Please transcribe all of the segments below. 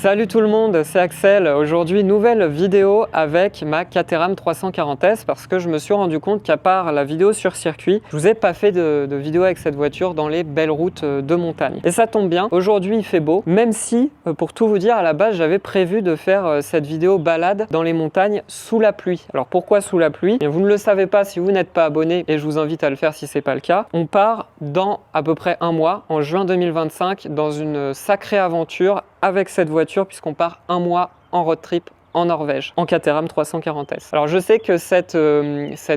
Salut tout le monde, c'est Axel. Aujourd'hui, nouvelle vidéo avec ma Caterham 340S parce que je me suis rendu compte qu'à part la vidéo sur circuit, je vous ai pas fait de vidéo avec cette voiture dans les belles routes de montagne. Et ça tombe bien, aujourd'hui il fait beau, même si, pour tout vous dire, à la base j'avais prévu de faire cette vidéo balade dans les montagnes sous la pluie. Alors pourquoi sous la pluie? Vous ne le savez pas si vous n'êtes pas abonné et je vous invite à le faire si c'est pas le cas. On part dans à peu près un mois, en juin 2025, dans une sacrée aventure avec cette voiture puisqu'on part un mois en road trip en Norvège, en Caterham 340S. Alors je sais que cette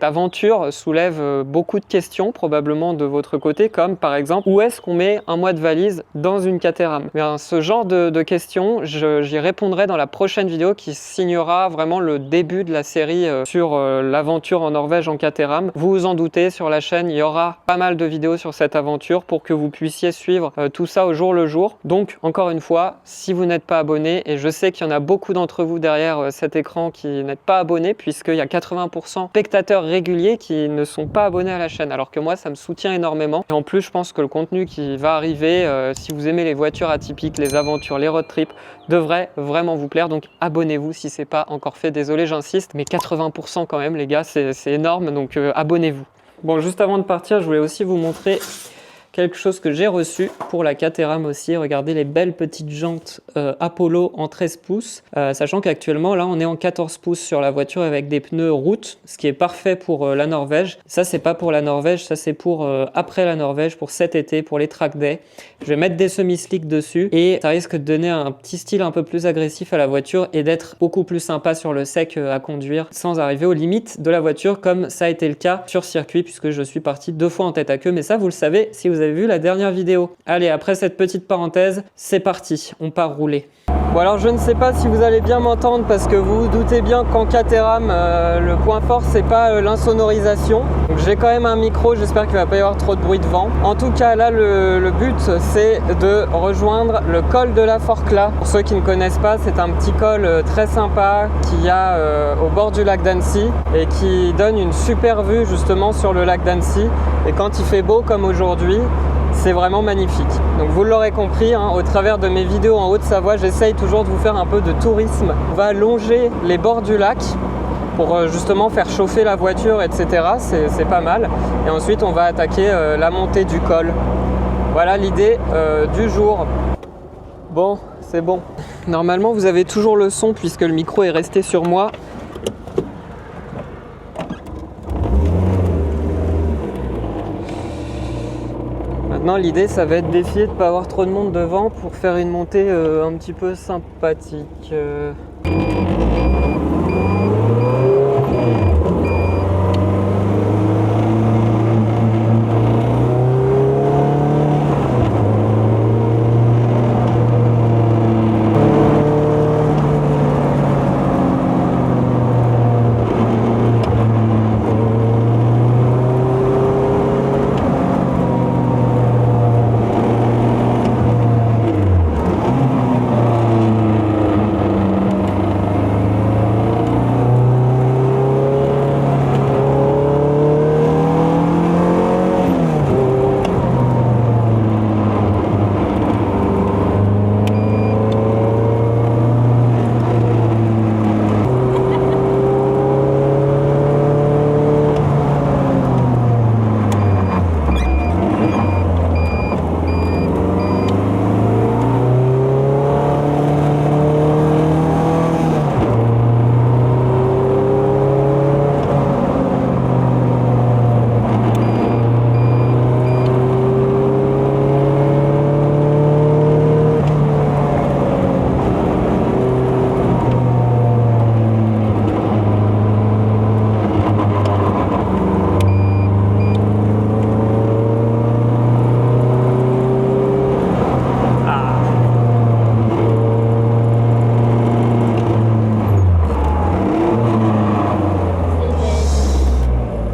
aventure soulève beaucoup de questions probablement de votre côté, comme par exemple où est-ce qu'on met un mois de valise dans une Caterham? Bien, ce genre de questions, j'y répondrai dans la prochaine vidéo qui signera vraiment le début de la série sur l'aventure en Norvège en Caterham. Vous vous en doutez, sur la chaîne il y aura pas mal de vidéos sur cette aventure pour que vous puissiez suivre tout ça au jour le jour. Donc encore une fois, si vous n'êtes pas abonné, et je sais qu'il y en a beaucoup d'entre vous derrière cet écran qui n'êtes pas abonné, puisqu'il y a 80% spectateurs réguliers qui ne sont pas abonnés à la chaîne, alors que moi ça me soutient énormément. Et en plus je pense que le contenu qui va arriver, si vous aimez les voitures atypiques, les aventures, les road trips, devrait vraiment vous plaire. Donc abonnez-vous si c'est pas encore fait, désolé j'insiste, mais 80% quand même les gars, c'est énorme, donc abonnez-vous. Bon, juste avant de partir, je voulais aussi vous montrer quelque chose que j'ai reçu pour la Caterham aussi. Regardez les belles petites jantes Apollo en 13 pouces. Sachant qu'actuellement, là, on est en 14 pouces sur la voiture avec des pneus route, ce qui est parfait pour la Norvège. Ça, c'est pas pour la Norvège, ça c'est pour après la Norvège, pour cet été, pour les track days. Je vais mettre des semi-slicks dessus et ça risque de donner un petit style un peu plus agressif à la voiture et d'être beaucoup plus sympa sur le sec à conduire sans arriver aux limites de la voiture comme ça a été le cas sur circuit puisque je suis parti 2 fois en tête à queue. Mais ça, vous le savez si vous avez vu la dernière vidéo. Allez, après cette petite parenthèse, c'est parti, on part rouler. Bon, alors je ne sais pas si vous allez bien m'entendre parce que vous vous doutez bien qu'en Caterham, le point fort c'est pas l'insonorisation. Donc j'ai quand même un micro, j'espère qu'il ne va pas y avoir trop de bruit de vent. En tout cas là le but c'est de rejoindre le col de la Forclaz. Pour ceux qui ne connaissent pas, c'est un petit col très sympa qu'il y a au bord du lac d'Annecy et qui donne une super vue justement sur le lac d'Annecy. Et quand il fait beau comme aujourd'hui, c'est vraiment magnifique. Donc vous l'aurez compris, hein, au travers de mes vidéos en Haute-Savoie, j'essaye toujours de vous faire un peu de tourisme. On va longer les bords du lac pour justement faire chauffer la voiture, etc. C'est pas mal. Et ensuite on va attaquer la montée du col. Voilà l'idée du jour. Bon, c'est bon. Normalement vous avez toujours le son puisque le micro est resté sur moi. Maintenant l'idée ça va être d'essayer de ne pas avoir trop de monde devant pour faire une montée un petit peu sympathique.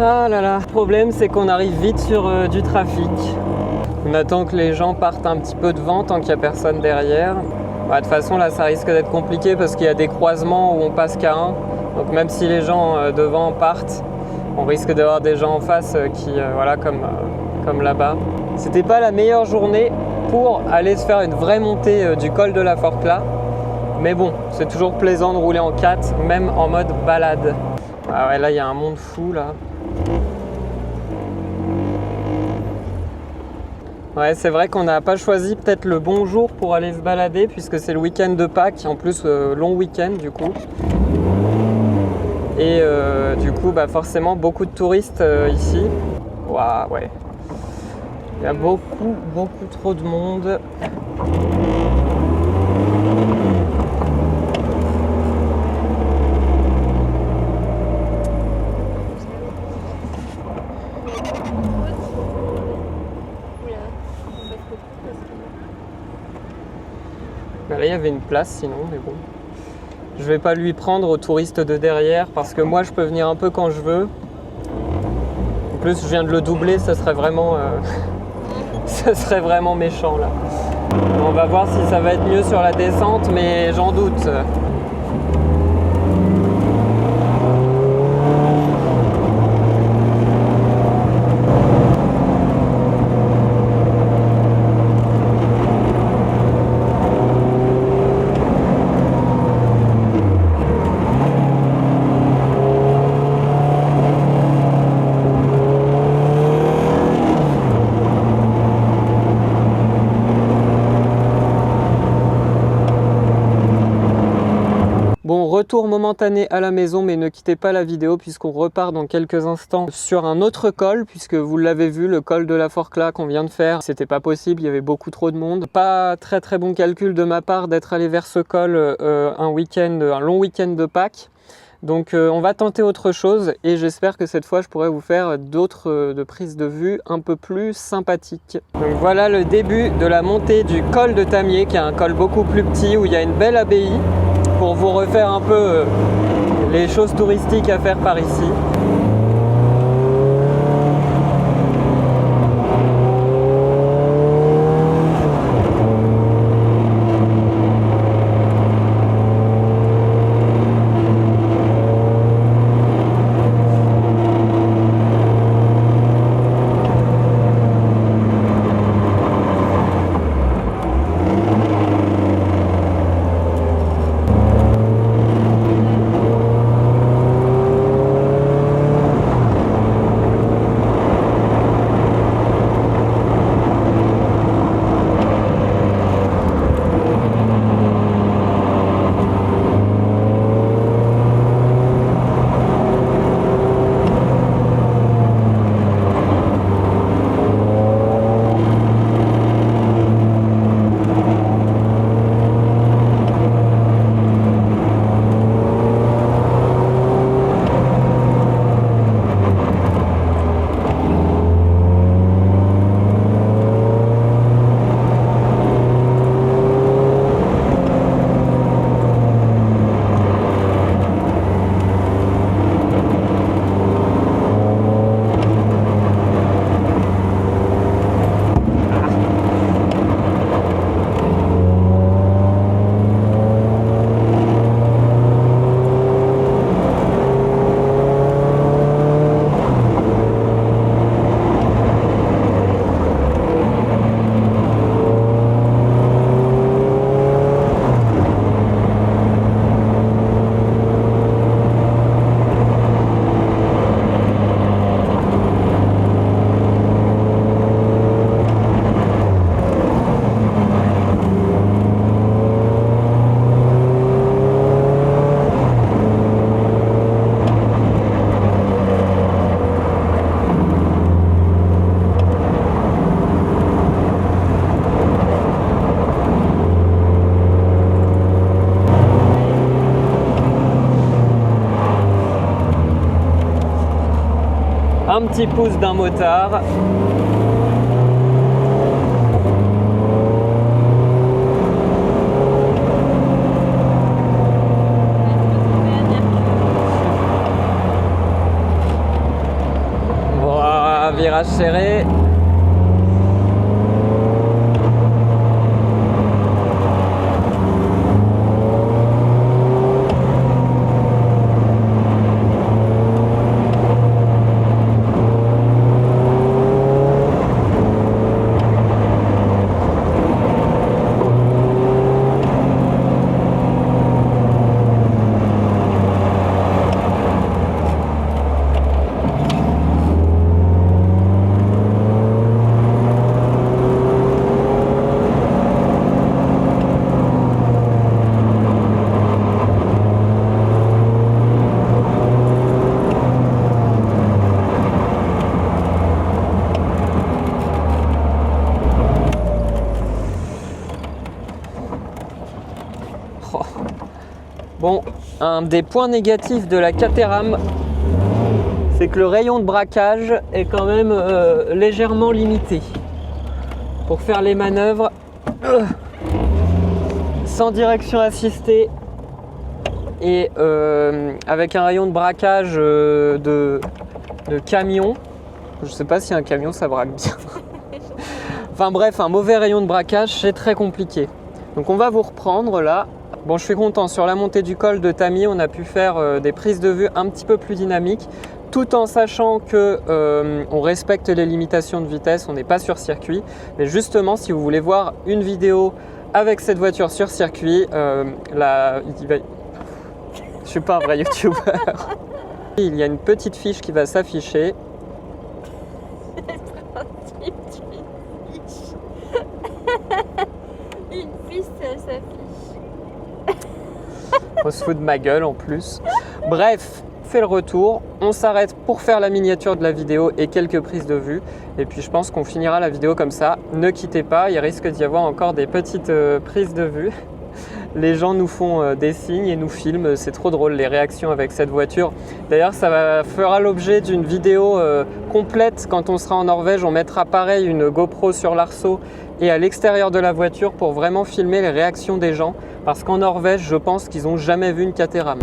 Ah là là, le problème c'est qu'on arrive vite sur du trafic. On attend que les gens partent un petit peu devant tant qu'il n'y a personne derrière. Bah, de toute façon là ça risque d'être compliqué parce qu'il y a des croisements où on passe qu'à un. Donc même si les gens devant partent, on risque d'avoir des gens en face qui, voilà, comme là-bas. C'était pas la meilleure journée pour aller se faire une vraie montée du col de la Forclaz. Mais bon, c'est toujours plaisant de rouler en 4, même en mode balade. Ah ouais, là il y a un monde fou là. Ouais, c'est vrai qu'on n'a pas choisi peut-être le bon jour pour aller se balader puisque c'est le week-end de Pâques, en plus long week-end du coup. Et du coup, bah, forcément beaucoup de touristes ici. Waouh, ouais. Il y a beaucoup trop de monde. Là, il y avait une place sinon, mais bon. Je vais pas lui prendre aux touristes de derrière parce que moi, je peux venir un peu quand je veux. En plus, je viens de le doubler, ça serait vraiment, ça serait vraiment méchant là. On va voir si ça va être mieux sur la descente, mais j'en doute. Bon, retour momentané à la maison, mais ne quittez pas la vidéo puisqu'on repart dans quelques instants sur un autre col, puisque vous l'avez vu, le col de la Forclaz qu'on vient de faire, c'était pas possible, il y avait beaucoup trop de monde. Pas très bon calcul de ma part d'être allé vers ce col un long week-end de Pâques. Donc on va tenter autre chose et j'espère que cette fois je pourrai vous faire d'autres prises de vue un peu plus sympathiques. Donc voilà le début de la montée du col de Tamier, qui est un col beaucoup plus petit où il y a une belle abbaye, pour vous refaire un peu les choses touristiques à faire par ici. Un petit pouce d'un motard. Voilà, virage serré. Oh. Bon, un des points négatifs de la Caterham, c'est que le rayon de braquage est quand même légèrement limité. Pour faire les manœuvres sans direction assistée et avec un rayon de braquage de camion. Je sais pas si un camion ça braque bien. Enfin bref, un mauvais rayon de braquage, c'est très compliqué. Donc on va vous reprendre là. Bon, je suis content, sur la montée du col de Tamy, on a pu faire des prises de vue un petit peu plus dynamiques, tout en sachant que on respecte les limitations de vitesse, on n'est pas sur circuit. Mais justement, si vous voulez voir une vidéo avec cette voiture sur circuit, je suis pas un vrai youtubeur. Il y a une petite fiche qui va s'afficher. Une fiche, ça s'affiche. On se fout de ma gueule en plus. Bref, fait le retour. On s'arrête pour faire la miniature de la vidéo et quelques prises de vue. Et puis je pense qu'on finira la vidéo comme ça. Ne quittez pas, il risque d'y avoir encore des petites prises de vue. Les gens nous font des signes et nous filment. C'est trop drôle les réactions avec cette voiture. D'ailleurs, ça fera l'objet d'une vidéo complète quand on sera en Norvège. On mettra pareil une GoPro sur l'arceau et à l'extérieur de la voiture pour vraiment filmer les réactions des gens. Parce qu'en Norvège, je pense qu'ils n'ont jamais vu une Caterham.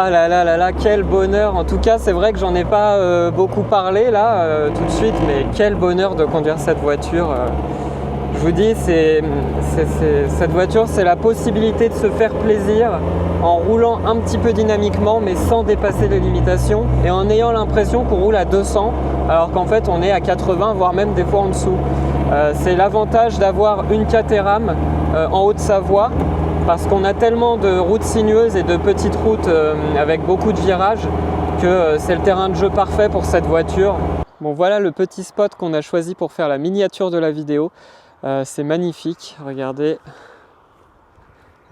Ah là là là là, quel bonheur! En tout cas, c'est vrai que j'en ai pas beaucoup parlé là tout de suite, mais quel bonheur de conduire cette voiture. Je vous dis, cette voiture, c'est la possibilité de se faire plaisir en roulant un petit peu dynamiquement, mais sans dépasser les limitations et en ayant l'impression qu'on roule à 200, alors qu'en fait on est à 80, voire même des fois en dessous. C'est l'avantage d'avoir une Caterham en Haute-Savoie, parce qu'on a tellement de routes sinueuses et de petites routes avec beaucoup de virages que c'est le terrain de jeu parfait pour cette voiture. Bon, voilà le petit spot qu'on a choisi pour faire la miniature de la vidéo. C'est magnifique, regardez,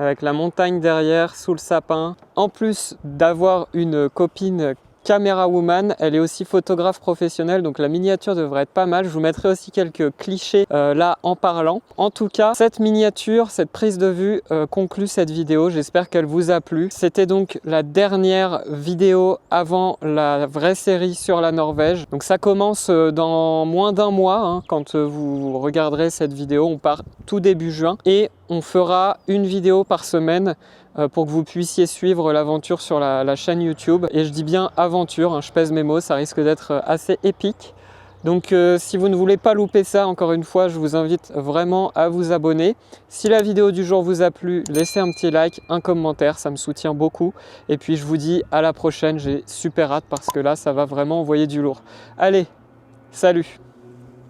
avec la montagne derrière, sous le sapin. En plus d'avoir une copine caméra woman, elle est aussi photographe professionnelle, donc la miniature devrait être pas mal. Je vous mettrai aussi quelques clichés là en parlant. En tout cas, cette miniature, cette prise de vue conclut cette vidéo. J'espère qu'elle vous a plu. C'était donc la dernière vidéo avant la vraie série sur la Norvège. Donc ça commence dans moins d'un mois, hein, quand vous regarderez cette vidéo. On part tout début juin et on fera une vidéo par semaine pour que vous puissiez suivre l'aventure sur la chaîne YouTube. Et je dis bien aventure, hein, je pèse mes mots, ça risque d'être assez épique. Donc si vous ne voulez pas louper ça, encore une fois, je vous invite vraiment à vous abonner. Si la vidéo du jour vous a plu, laissez un petit like, un commentaire, ça me soutient beaucoup. Et puis je vous dis à la prochaine, j'ai super hâte parce que là, ça va vraiment envoyer du lourd. Allez, salut!